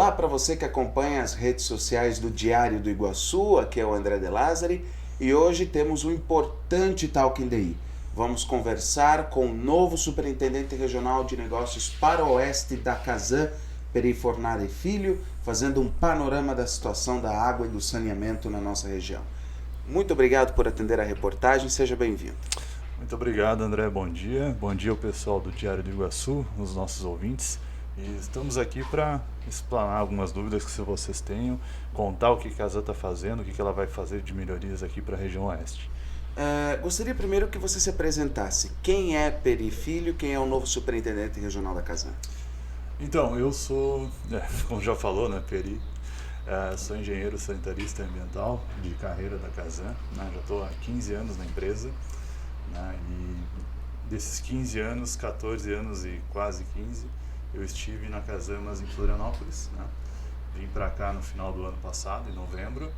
Olá para você que acompanha as redes sociais do Diário do Iguaçu, aqui é o André De Lázari e hoje temos um importante Talking Day. Vamos conversar com o novo Superintendente Regional de Negócios para o Oeste da Casan, Peri Fornari Filho, fazendo um panorama da situação da água e do saneamento na nossa região. Muito obrigado por atender a reportagem, seja bem-vindo. Muito obrigado, André. Bom dia ao pessoal do Diário do Iguaçu, os nossos ouvintes. E estamos aqui para explanar algumas dúvidas que vocês tenham, contar o que a Casan está fazendo, o que ela vai fazer de melhorias aqui para a região oeste. Gostaria primeiro que você se apresentasse. Quem é Peri Filho, quem é o novo Superintendente Regional da Casan? Então, eu sou, como já falou, né, Peri, sou engenheiro sanitarista ambiental de carreira da Casan, né, já estou há 15 anos na empresa, né, e desses 15 anos, 14 anos e quase 15, eu estive na Casan, mas em Florianópolis, né, vim para cá no final do ano passado, em novembro,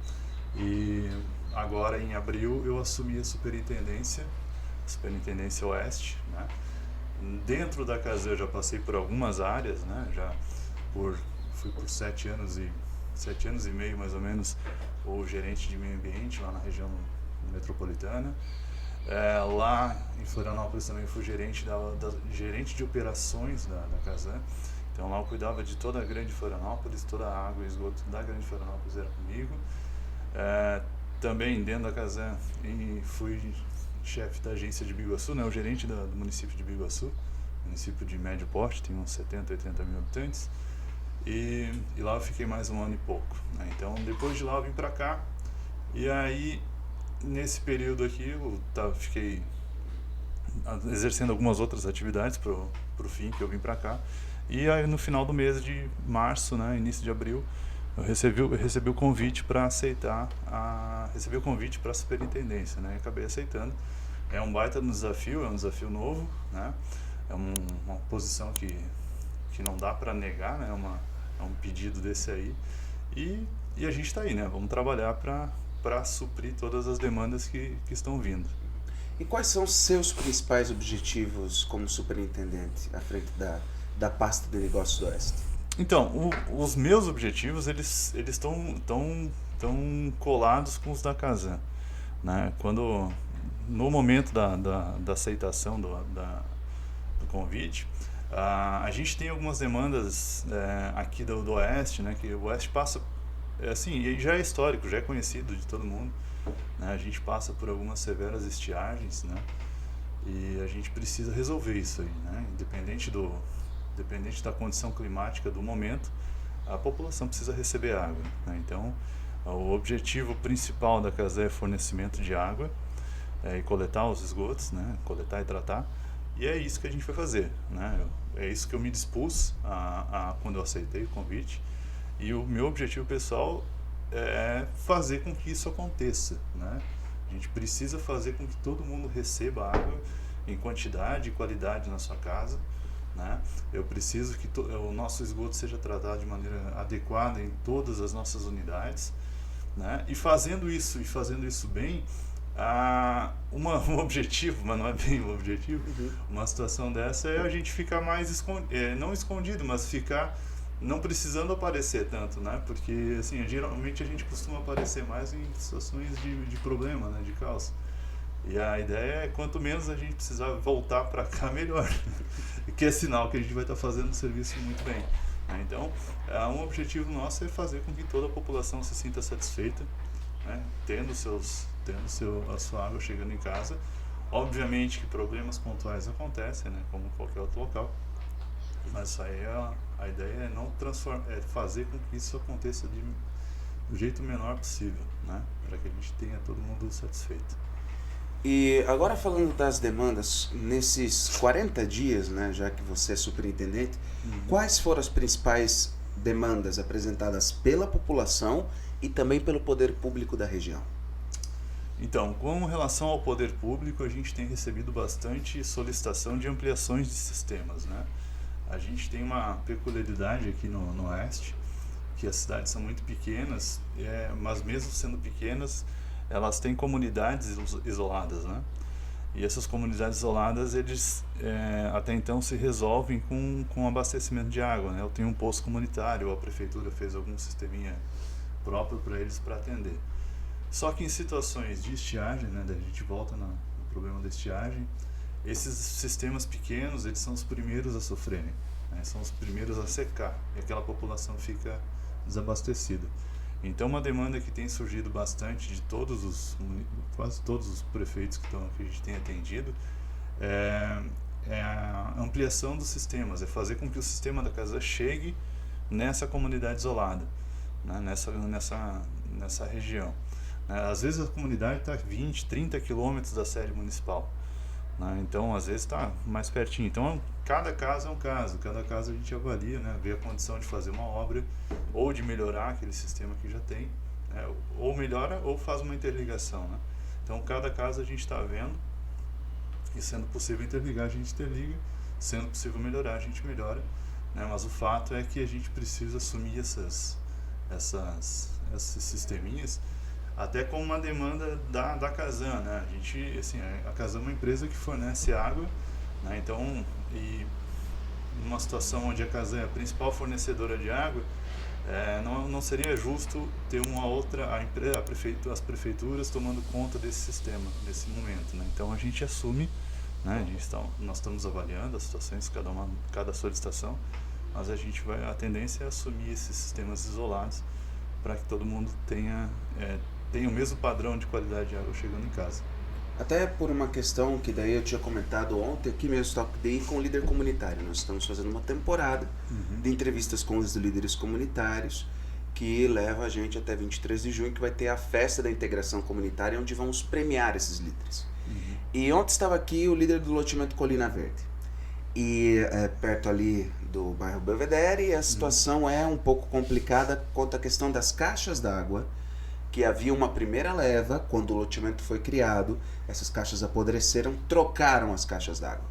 e agora em abril eu assumi a Superintendência Oeste, né. Dentro da Casan eu já passei por algumas áreas, né, fui por 7 anos e meio mais ou menos, o gerente de meio ambiente lá na região metropolitana. Lá em Florianópolis também fui gerente de operações da Casan. Então lá eu cuidava de toda a grande Florianópolis, toda a água e esgoto da grande Florianópolis era comigo. Também dentro da Casan fui chefe da agência de Biguaçu, né, o gerente do município de Biguaçu, município de médio porte, tem uns 70, 80 mil habitantes. E lá eu fiquei mais um ano e pouco, né? Então depois de lá eu vim para cá e aí nesse período aqui eu fiquei exercendo algumas outras atividades pro fim que eu vim para cá. E aí no final do mês de março, né, início de abril, eu recebi o convite para recebi o convite para a superintendência, né? E acabei aceitando. É um baita desafio, é um desafio novo, né? É uma posição que não dá para negar, né? É um pedido desse aí. E a gente está aí, né? Vamos trabalhar para suprir todas as demandas que estão vindo. E quais são os seus principais objetivos como superintendente à frente da pasta de negócios do Oeste? Então, os meus objetivos, eles estão tão colados com os da Casan, né? No momento da aceitação do convite, a gente tem algumas demandas aqui do Oeste, né? Que o Oeste passa, assim, já é histórico, já é conhecido de todo mundo, né? A gente passa por algumas severas estiagens, né? E a gente precisa resolver isso aí, né? Independente da condição climática do momento, a população precisa receber água, né? Então, o objetivo principal da Casan é fornecimento de água e coletar os esgotos, né? Coletar e tratar. E é isso que a gente vai fazer, né? É isso que eu me dispus quando eu aceitei o convite. E o meu objetivo pessoal é fazer com que isso aconteça, né? A gente precisa fazer com que todo mundo receba água em quantidade e qualidade na sua casa, né? Eu preciso que o nosso esgoto seja tratado de maneira adequada em todas as nossas unidades, né? E fazendo isso bem, um objetivo, mas não é bem um objetivo, uma situação dessa é a gente ficar mais não escondido, mas ficar não precisando aparecer tanto, né? Porque assim, geralmente a gente costuma aparecer mais em situações de problema, né? De caos. E a ideia é quanto menos a gente precisar voltar para cá, melhor. Que é sinal que a gente vai estar fazendo o serviço muito bem, né? Então, um objetivo nosso é fazer com que toda a população se sinta satisfeita, né? Tendo a sua água chegando em casa. Obviamente que problemas pontuais acontecem, né? Como qualquer outro local. Mas isso aí a ideia é fazer com que isso aconteça do jeito menor possível, né? Para que a gente tenha todo mundo satisfeito. E agora falando das demandas, nesses 40 dias, né, já que você é superintendente, quais foram as principais demandas apresentadas pela população e também pelo poder público da região? Então, com relação ao poder público, a gente tem recebido bastante solicitação de ampliações de sistemas, né? A gente tem uma peculiaridade aqui no Oeste, que as cidades são muito pequenas, mas mesmo sendo pequenas, elas têm comunidades isoladas, né? E essas comunidades isoladas, eles até então se resolvem com abastecimento de água, né? Eu tenho um poço comunitário, ou a prefeitura fez algum sisteminha próprio para eles para atender. Só que em situações de estiagem, né, daí a gente volta no problema da estiagem, esses sistemas pequenos, eles são os primeiros a sofrerem, né? São os primeiros a secar, e aquela população fica desabastecida. Então, uma demanda que tem surgido bastante de quase todos os prefeitos que a gente tem atendido é a ampliação dos sistemas, é fazer com que o sistema da casa chegue nessa comunidade isolada, né, nessa região. Às vezes a comunidade está a 20, 30 quilômetros da sede municipal, né, então às vezes está mais pertinho. Então, cada caso é um caso, cada caso a gente avalia, né, vê a condição de fazer uma obra ou de melhorar aquele sistema que já tem, né, ou melhora ou faz uma interligação, né. Então, cada caso a gente está vendo, e sendo possível interligar, a gente interliga, sendo possível melhorar, a gente melhora, né, mas o fato é que a gente precisa assumir esses sisteminhas, até com uma demanda da Casan, né? A gente, assim, a Casan é uma empresa que fornece água, né? Então, e numa situação onde a Casan é a principal fornecedora de água, não seria justo ter uma outra, as prefeituras tomando conta desse sistema, nesse momento, né? Então a gente assume, né? Nós estamos avaliando as situações, cada solicitação, mas a tendência é assumir esses sistemas isolados para que todo mundo tenha o mesmo padrão de qualidade de água chegando em casa. Até por uma questão que daí eu tinha comentado ontem aqui mesmo, Talk Day, com o líder comunitário. Nós estamos fazendo uma temporada de entrevistas com os líderes comunitários, que leva a gente até 23 de junho, que vai ter a festa da integração comunitária, onde vamos premiar esses líderes. E ontem estava aqui o líder do loteamento Colina Verde, e perto ali do bairro Belvedere, e a situação é um pouco complicada quanto à questão das caixas d'água, que havia uma primeira leva, quando o loteamento foi criado, essas caixas apodreceram, trocaram as caixas d'água.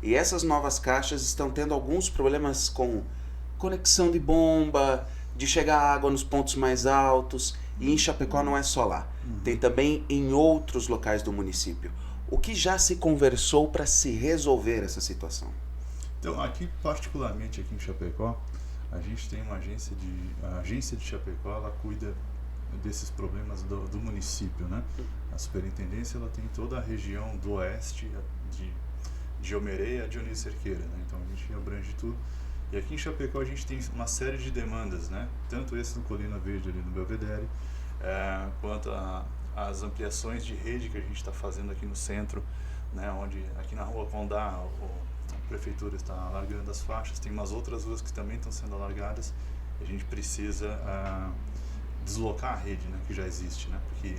E essas novas caixas estão tendo alguns problemas com conexão de bomba, de chegar água nos pontos mais altos, e em Chapecó não é só lá, tem também em outros locais do município. O que já se conversou para se resolver essa situação? Então, particularmente aqui em Chapecó, a gente tem a agência de Chapecó, ela cuida desses problemas do município, né? A superintendência, ela tem toda a região do oeste, de Omereia a Dionísio Cerqueira, né? Então a gente abrange tudo. E aqui em Chapecó a gente tem uma série de demandas, né? Tanto esse do Colina Verde ali no Belvedere, quanto as ampliações de rede que a gente está fazendo aqui no centro, né? Onde aqui na rua Condá a prefeitura está alargando as faixas, tem umas outras ruas que também estão sendo alargadas, e a gente precisa deslocar a rede, né, que já existe, né, porque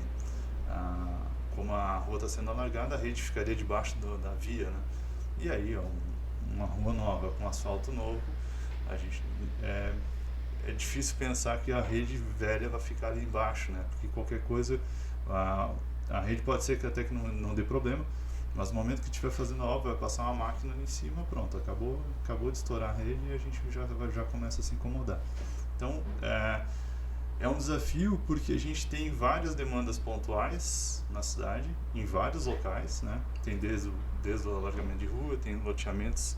como a rua está sendo alargada, a rede ficaria debaixo da via, né, e aí uma rua nova com asfalto novo, a gente é difícil pensar que a rede velha vai ficar ali embaixo, né, porque qualquer coisa a rede pode ser que até que não dê problema, mas no momento que estiver fazendo a obra, vai passar uma máquina ali em cima, pronto, acabou de estourar a rede e a gente já começa a se incomodar. Então é um desafio porque a gente tem várias demandas pontuais na cidade, em vários locais, né? Tem desde o alargamento de rua, tem loteamentos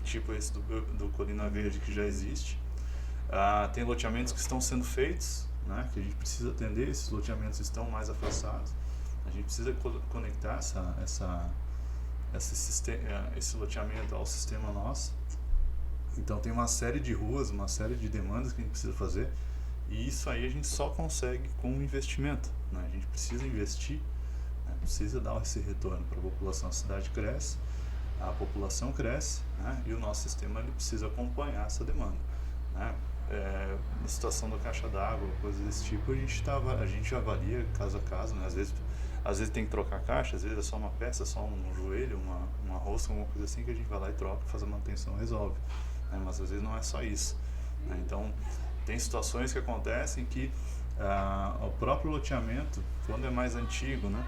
tipo esse do Colina Verde que já existe. Tem loteamentos que estão sendo feitos, né? Que a gente precisa atender, esses loteamentos estão mais afastados. A gente precisa conectar esse loteamento ao sistema nosso. Então tem uma série de ruas, uma série de demandas que a gente precisa fazer. E isso aí a gente só consegue com investimento, né? A gente precisa investir, né? Precisa dar esse retorno para a população. A cidade cresce, a população cresce, né? E o nosso sistema ele precisa acompanhar essa demanda, né? Na situação da caixa d'água, coisas desse tipo, a gente avalia caso a caso, né? Às vezes tem que trocar a caixa, às vezes é só uma peça, só um joelho, uma rosca, alguma coisa assim que a gente vai lá e troca, faz a manutenção e resolve, né? Mas às vezes não é só isso, né? Então tem situações que acontecem que o próprio loteamento, quando é mais antigo, né,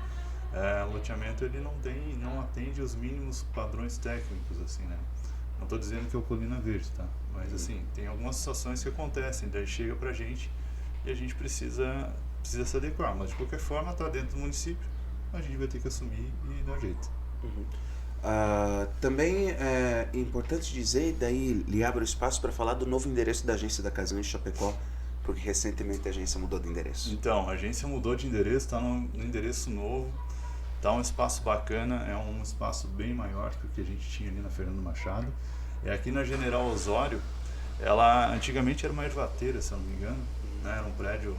o loteamento ele não atende os mínimos padrões técnicos, assim, né? Não estou dizendo que é o Colina Verde, tá? Mas assim, tem algumas situações que acontecem, daí chega pra gente e a gente precisa se adequar, mas de qualquer forma está dentro do município, a gente vai ter que assumir e dar jeito. Também é importante dizer, daí lhe abro espaço para falar do novo endereço da agência da Kazan em Chapecó, porque recentemente a agência mudou de endereço. Então, a agência mudou de endereço, está no endereço novo, está um espaço bacana, é um espaço bem maior que o que a gente tinha ali na Fernando Machado. É aqui na General Osório, ela antigamente era uma ervateira, se eu não me engano, né? Era um prédio,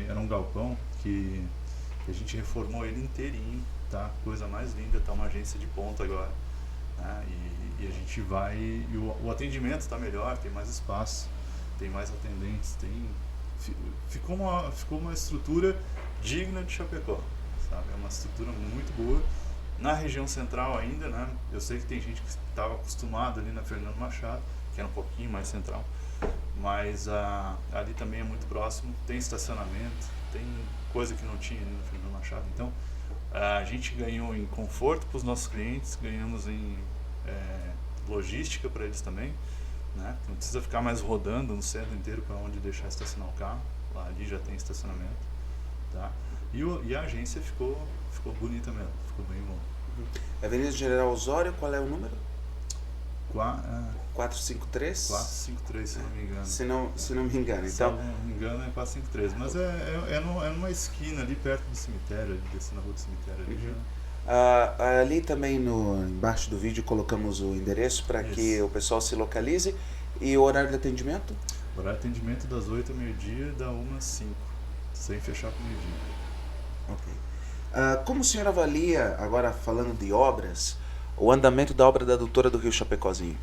era um galpão que a gente reformou ele inteirinho, tá? Coisa mais linda, tá uma agência de ponta agora, né? E a gente vai, e o atendimento está melhor, tem mais espaço, tem mais atendentes, ficou uma estrutura digna de Chapecó, sabe? É uma estrutura muito boa. Na região central ainda, né? Eu sei que tem gente que estava acostumada ali na Fernando Machado, que era um pouquinho mais central, mas ali também é muito próximo, tem estacionamento, tem coisa que não tinha ali na Fernando Machado. Então, a gente ganhou em conforto para os nossos clientes, ganhamos em logística para eles também, né? Não precisa ficar mais rodando no centro inteiro para onde deixar estacionar o carro, lá ali já tem estacionamento, tá? E a agência ficou bonita mesmo, ficou bem bom. Avenida General Osório, qual é o número? 453? 453, se não me engano. Se não me engano. Se Então, não me engano é 453, mas é numa esquina ali perto do cemitério, descendo a rua do cemitério ali já. ali também embaixo do vídeo colocamos o endereço para que o pessoal se localize. E o horário de atendimento? O horário de atendimento das 8 ao meio-dia e da 1 às 5, sem fechar com meio-dia. Ok. Como o senhor avalia, agora falando de obras, o andamento da obra da Doutora do Rio Chapecózinho?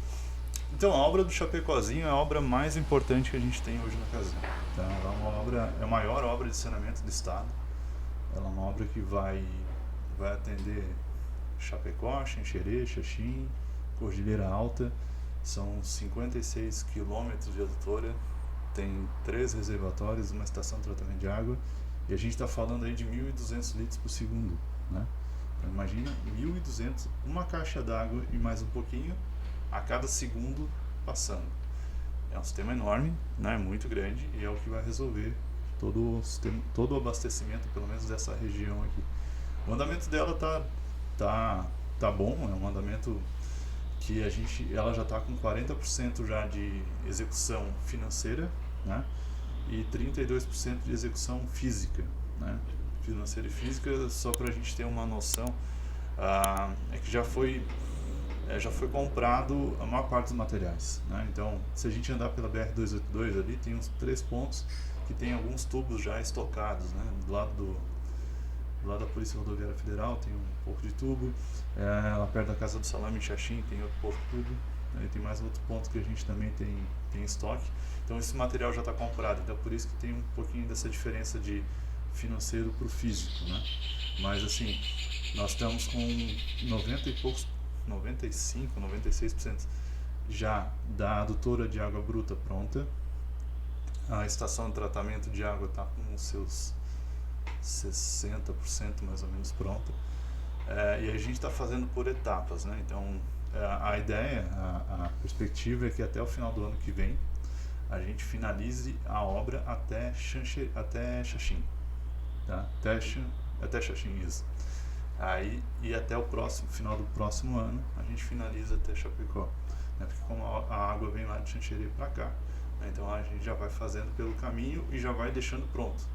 Então, a obra do Chapecózinho é a obra mais importante que a gente tem hoje na Kazan. Então, ela é a maior obra de saneamento do estado. Ela é uma obra que vai atender Chapecó, Xanxerê, Xaxim, Cordilheira Alta. São 56 quilômetros de adutora, tem 3 reservatórios, uma estação de tratamento de água, e a gente está falando aí de 1.200 litros por segundo, né? Então, imagina 1.200, uma caixa d'água e mais um pouquinho a cada segundo passando. É um sistema enorme, né? Muito grande, e é o que vai resolver todo o abastecimento, pelo menos dessa região aqui. O andamento dela tá bom, é um andamento que ela já está com 40% já de execução financeira, né? E 32% de execução física, né? Financeira e física, só para a gente ter uma noção, é que já foi comprado a maior parte dos materiais, né? Então, se a gente andar pela BR-282 ali, tem uns 3 pontos que tem alguns tubos já estocados, né? Do lado da Polícia Rodoviária Federal tem um pouco de tubo, lá perto da Casa do Salame em Xaxim tem outro pouco de tubo, né? Tem mais outro ponto que a gente também tem estoque. Então esse material já está comprado, então por isso que tem um pouquinho dessa diferença de financeiro para o físico, né? Mas assim, nós estamos com 95, 96% já da adutora de água bruta pronta. A estação de tratamento de água está com os seus 60% mais ou menos pronta, e a gente está fazendo por etapas, né? Então a ideia, a perspectiva é que até o final do ano que vem a gente finalize a obra até Xaxim, tá? Até Xaxim, isso. Aí, e até o final do próximo ano a gente finaliza até Chapecó, né? Porque como a água vem lá de Xanxerê para cá, né? Então a gente já vai fazendo pelo caminho e já vai deixando pronto.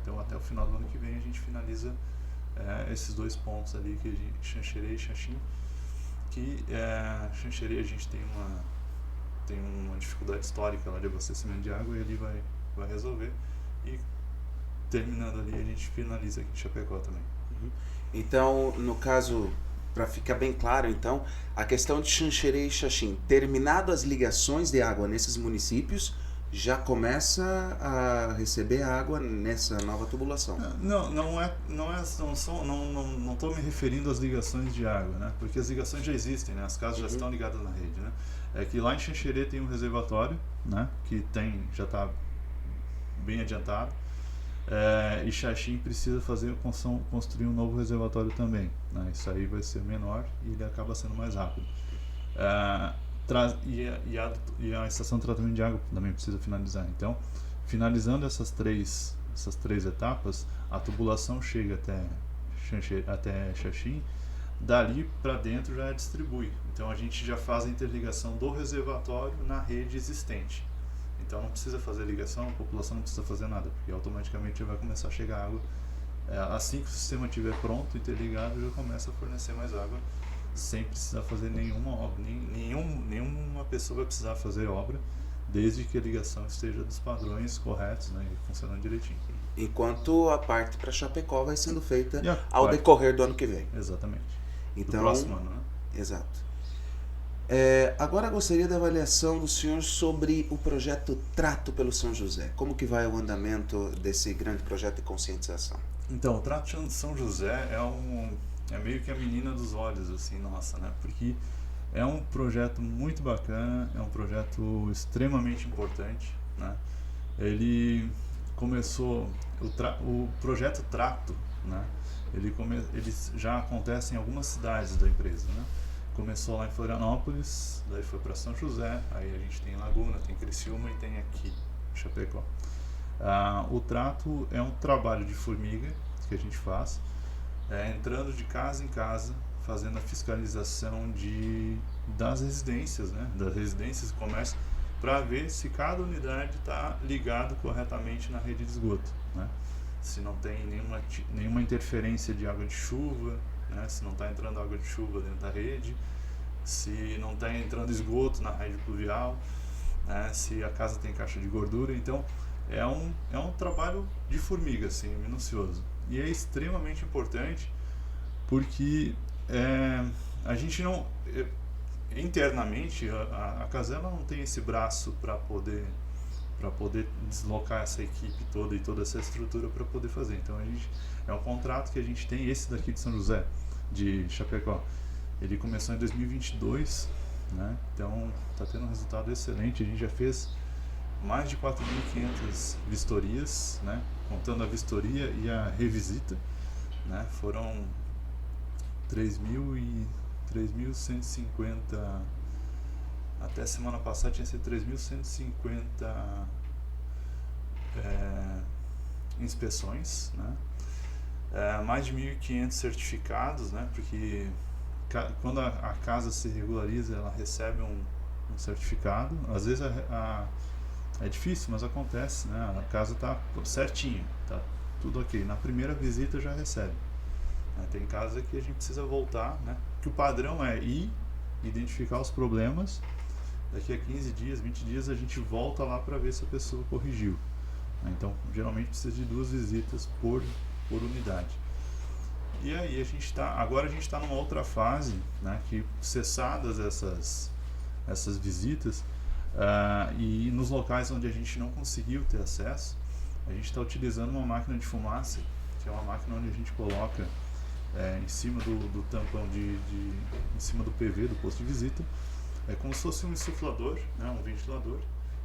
Então até o final do ano que vem a gente finaliza esses 2 pontos ali, Xanxerê e Xaxim, que Xanxerê a gente tem uma dificuldade histórica lá de abastecimento de água, e ali vai resolver, e terminando ali a gente finaliza aqui em Chapecó também. Então, no caso, para ficar bem claro, então, a questão de Xanxerê e Xaxim, terminado as ligações de água nesses municípios, já começa a receber água nessa nova tubulação. Não estou me referindo às ligações de água, né? Porque as ligações já existem, né? As casas já estão ligadas na rede, né? É que lá em Xanxerê tem um reservatório, né? Que já está bem adiantado, e Xaxim precisa construir um novo reservatório também, né? Isso aí vai ser menor e ele acaba sendo mais rápido. E a estação de tratamento de água também precisa finalizar. Então, finalizando essas três etapas, a tubulação chega até Xaxim, dali para dentro já distribui. Então a gente já faz a interligação do reservatório na rede existente. Então não precisa fazer ligação, a população não precisa fazer nada, porque automaticamente já vai começar a chegar água. Assim que o sistema estiver pronto, interligado, já começa a fornecer mais água, sem precisar fazer nenhuma obra. Nenhuma pessoa vai precisar fazer obra, desde que a ligação esteja dos padrões corretos, né, e funcionando direitinho. Enquanto a parte para Chapecó vai sendo feita ao vai. decorrer do ano que vem. Exatamente. Então, do próximo ano, né? Exato. Agora gostaria da avaliação do senhor sobre o projeto Trato pelo São José. Como que vai o andamento desse grande projeto de conscientização? Então, o Trato de São José é meio que a menina dos olhos, assim, nossa, né? Porque é um projeto muito bacana, é um projeto extremamente importante, né? Ele começou, o projeto Trato, né? Ele já acontece em algumas cidades da empresa, né? Começou lá em Florianópolis, daí foi para São José, aí a gente tem Laguna, tem Criciúma e tem aqui, Chapecó. O Trato é um trabalho de formiga que a gente faz, entrando de casa em casa, fazendo a fiscalização das residências, né? Das residências e comércio, para ver se cada unidade está ligado corretamente na rede de esgoto, né? Se não tem nenhuma interferência de água de chuva, né? Se não está entrando água de chuva dentro da rede, se não está entrando esgoto na rede pluvial, né? Se a casa tem caixa de gordura. Então é um trabalho de formiga, assim, minucioso, e é extremamente importante porque a gente não, internamente a Casela não tem esse braço para poder deslocar essa equipe toda e toda essa estrutura para poder fazer. Então é um contrato que a gente tem, esse daqui de São José, de Chapecó. Ele começou em 2022, né? Então está tendo um resultado excelente. A gente já fez mais de 4.500 vistorias, né? Contando a vistoria e a revisita, né? Foram 3.150, até semana passada tinha sido 3.150 inspeções, né? Mais de 1.500 certificados, né? Porque quando a casa se regulariza, ela recebe um certificado. Às vezes é difícil, mas acontece, né? A casa está certinha, tá tudo ok. Na primeira visita já recebe. Tem casa que a gente precisa voltar, né? Que o padrão é ir, identificar os problemas. Daqui a 15 dias, 20 dias, a gente volta lá para ver se a pessoa corrigiu. Então, geralmente precisa de 2 visitas por unidade. E aí agora a gente está numa outra fase, né? Que cessadas essas visitas, e nos locais onde a gente não conseguiu ter acesso, a gente está utilizando uma máquina de fumaça, que é uma máquina onde a gente coloca em cima do tampão em cima do PV, do posto de visita. É como se fosse um insuflador, né, um ventilador,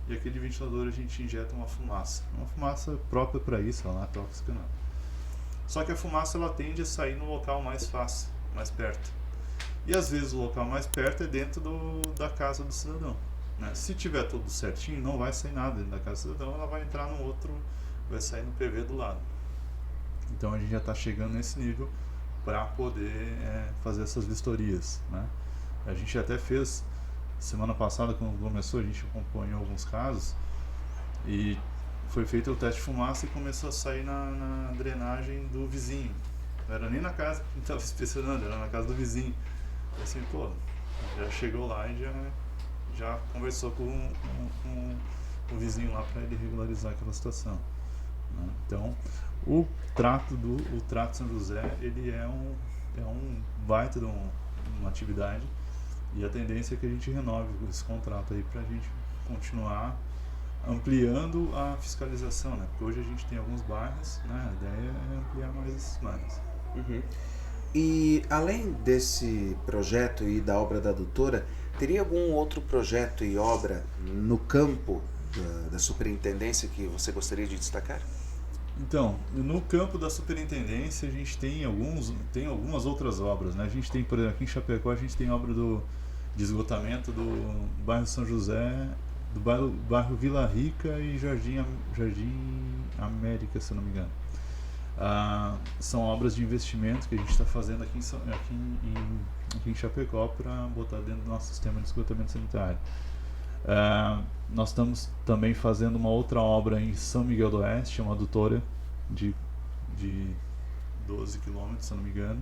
e aquele ventilador a gente injeta uma fumaça própria para isso, ela não é tóxica não. Só que a fumaça ela tende a sair no local mais fácil, mais perto. E às vezes o local mais perto é dentro da casa do cidadão, né? Se tiver tudo certinho, não vai sair nada dentro da casa do cidadão, ela vai entrar no outro, vai sair no PV do lado. Então a gente já está chegando nesse nível para poder fazer essas vistorias, né? A gente até fez semana passada, quando começou, a gente acompanhou alguns casos e foi feito o teste de fumaça e começou a sair na drenagem do vizinho. Não era nem na casa que a gente estava inspecionando, era na casa do vizinho. E assim, pô, já chegou lá e já conversou com o vizinho lá para ele regularizar aquela situação, né? Então, o Trato São José, ele é um baita de uma atividade, e a tendência é que a gente renove esse contrato aí para a gente continuar ampliando a fiscalização, né? Porque hoje a gente tem alguns bairros, né? A ideia é ampliar mais esses bairros. Uhum. E além desse projeto e da obra da adutora, teria algum outro projeto e obra no campo da superintendência que você gostaria de destacar? Então, no campo da superintendência a gente tem algumas outras obras, né? A gente tem, por exemplo, aqui em Chapecó a gente tem obra de esgotamento do bairro São José, do bairro Vila Rica e Jardim América, se eu não me engano. São obras de investimento que a gente está fazendo aqui em Chapecó para botar dentro do nosso sistema de esgotamento sanitário. Nós estamos também fazendo uma outra obra em São Miguel do Oeste, uma adutora de 12 km, se eu não me engano,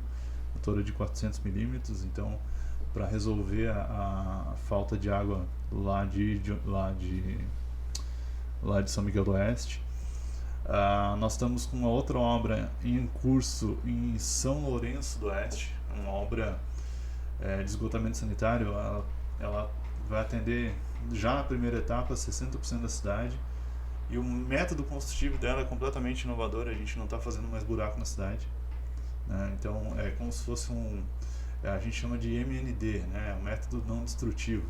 adutora de 400 milímetros, então para resolver a falta de água lá de São Miguel do Oeste. Nós estamos com uma outra obra em curso em São Lourenço do Oeste, uma obra de esgotamento sanitário. Ela vai atender já na primeira etapa 60% da cidade, e o método construtivo dela é completamente inovador. A gente não está fazendo mais buraco na cidade, né? Então é como se fosse a gente chama de MND, né? Um método não destrutivo.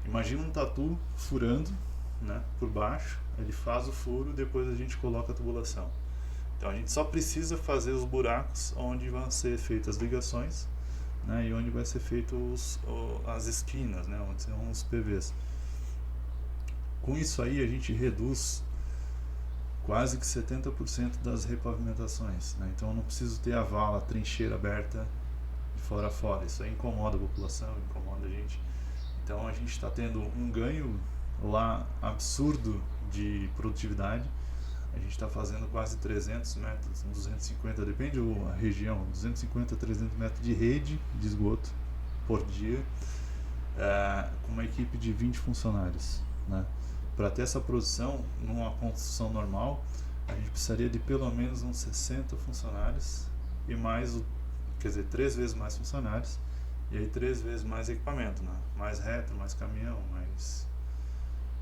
Imagina um tatu furando, né, por baixo, ele faz o furo, depois a gente coloca a tubulação. Então a gente só precisa fazer os buracos onde vão ser feitas as ligações, né, e onde vai ser feito as esquinas, né, onde são os PVs. Com isso aí a gente reduz quase que 70% das repavimentações, né? Então eu não preciso ter a vala, a trincheira aberta de fora a fora. Isso aí incomoda a população, incomoda a gente. Então a gente está tendo um ganho lá absurdo de produtividade. A gente está fazendo quase 300 metros, 250, depende da região, 250 a 300 metros de rede de esgoto por dia, com uma equipe de 20 funcionários, né? Para ter essa produção numa construção normal, a gente precisaria de pelo menos uns 60 funcionários e mais, quer dizer, 3 vezes mais funcionários, e aí 3 vezes mais equipamento, né? Mais reto, mais caminhão, mais...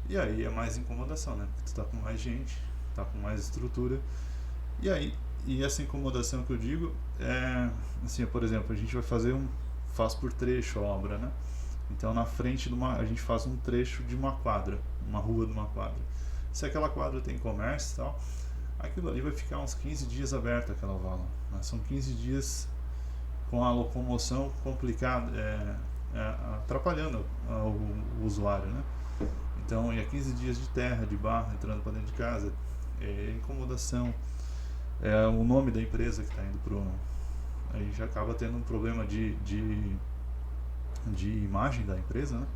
E aí é mais incomodação, né? Porque tu tá com mais gente, tá com mais estrutura. E aí, essa incomodação que eu digo é, assim, por exemplo, a gente vai faz por trecho a obra, né? Então na frente a gente faz um trecho de uma quadra, uma rua de uma quadra. Se aquela quadra tem comércio e tal, aquilo ali vai ficar uns 15 dias aberto, aquela vala, né? São 15 dias com a locomoção complicada, atrapalhando o usuário, né? Então, e a 15 dias de terra, de barro, entrando para dentro de casa, incomodação. O nome da empresa que está indo a gente acaba tendo um problema de imagem da empresa, né?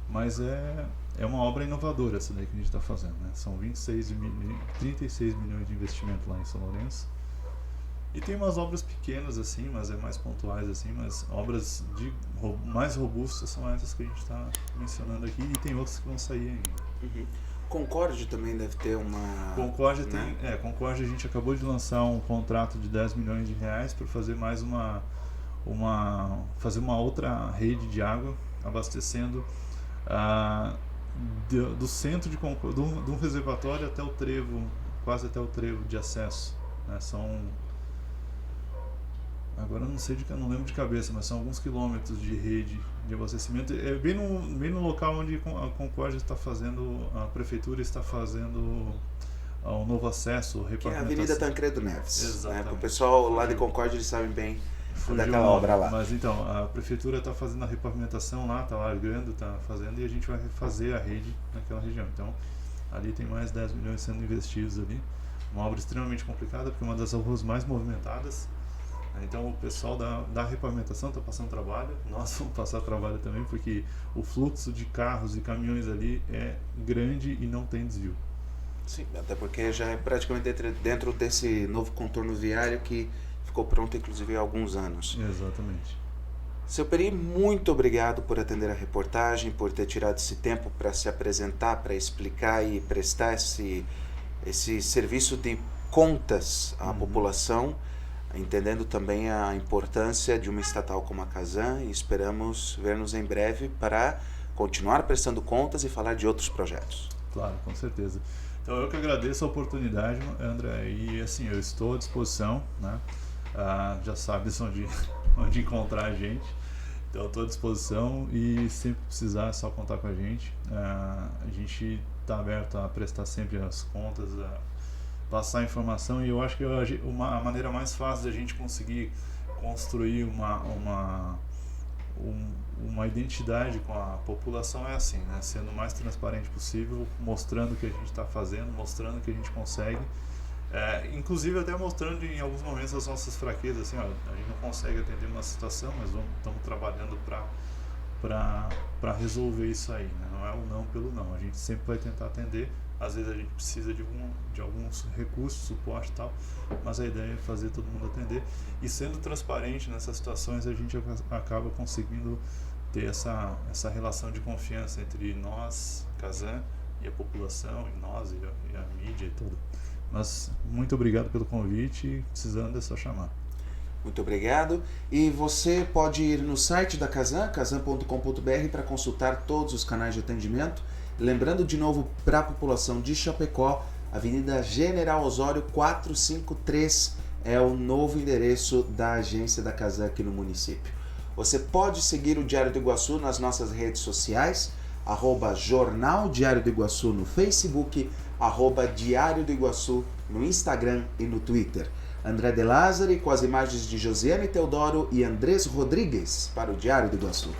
Mas é uma obra inovadora essa daí que a gente está fazendo, né? São 36 milhões de investimento lá em São Lourenço. E tem umas obras pequenas assim, mas mais pontuais assim, mas obras mais robustas são essas que a gente está mencionando aqui, e tem outras que vão sair ainda. Uhum. Concórdia também deve ter uma... Concórdia, né? Concórdia, a gente acabou de lançar um contrato de 10 milhões de reais para fazer mais fazer uma outra rede de água, abastecendo do centro de Concórdia, do reservatório até o trevo, quase até o trevo de acesso, né? Agora eu não lembro de cabeça, mas são alguns quilômetros de rede de abastecimento. É bem no local onde a Concórdia está fazendo, a prefeitura está fazendo o novo acesso, que é a Avenida Tancredo Neves. Exatamente. Né? O pessoal lá de Concórdia, eles sabem bem daquela obra lá. Mas então, a prefeitura está fazendo a repavimentação lá, está largando, está fazendo, e a gente vai refazer a rede naquela região. Então, ali tem mais 10 milhões sendo investidos ali. Uma obra extremamente complicada, porque é uma das ruas mais movimentadas. Então o pessoal da repavimentação está passando trabalho, nós vamos passar trabalho também, porque o fluxo de carros e caminhões ali é grande e não tem desvio. Sim, até porque já é praticamente dentro desse novo contorno viário que ficou pronto inclusive há alguns anos. Exatamente. Seu Peri, muito obrigado por atender a reportagem, por ter tirado esse tempo para se apresentar, para explicar e prestar esse serviço de contas à população, entendendo também a importância de uma estatal como a Casan, e esperamos ver-nos em breve para continuar prestando contas e falar de outros projetos. Claro, com certeza. Então eu que agradeço a oportunidade, André, e assim, eu estou à disposição, né? Já sabe onde encontrar a gente, então estou à disposição, e sempre precisar é só contar com a gente. A gente está aberto a prestar sempre as contas, passar informação, e eu acho que a maneira mais fácil de a gente conseguir construir uma identidade com a população é assim, né? Sendo o mais transparente possível, mostrando o que a gente está fazendo, mostrando que a gente consegue, Inclusive até mostrando em alguns momentos as nossas fraquezas, assim, ó, a gente não consegue atender uma situação, mas estamos trabalhando para resolver isso aí, né? Não é o não pelo não, a gente sempre vai tentar atender, às vezes a gente precisa de alguns recursos, suporte e tal, mas a ideia é fazer todo mundo atender, e sendo transparente nessas situações a gente acaba conseguindo ter essa relação de confiança entre nós, Kazan, e a população, e nós, e a mídia e tudo. Mas muito obrigado pelo convite, precisando é só chamar. Muito obrigado. E você pode ir no site da Kazan, kazan.com.br, para consultar todos os canais de atendimento. Lembrando de novo para a população de Chapecó, Avenida General Osório 453 é o novo endereço da agência da Kazan aqui no município. Você pode seguir o Diário do Iguaçu nas nossas redes sociais, @Jornal Diário do Iguaçu no Facebook, @Diário do Iguaçu no Instagram e no Twitter. André de Lázari com as imagens de Josiane Teodoro e Andrés Rodrigues para o Diário do Iguaçu.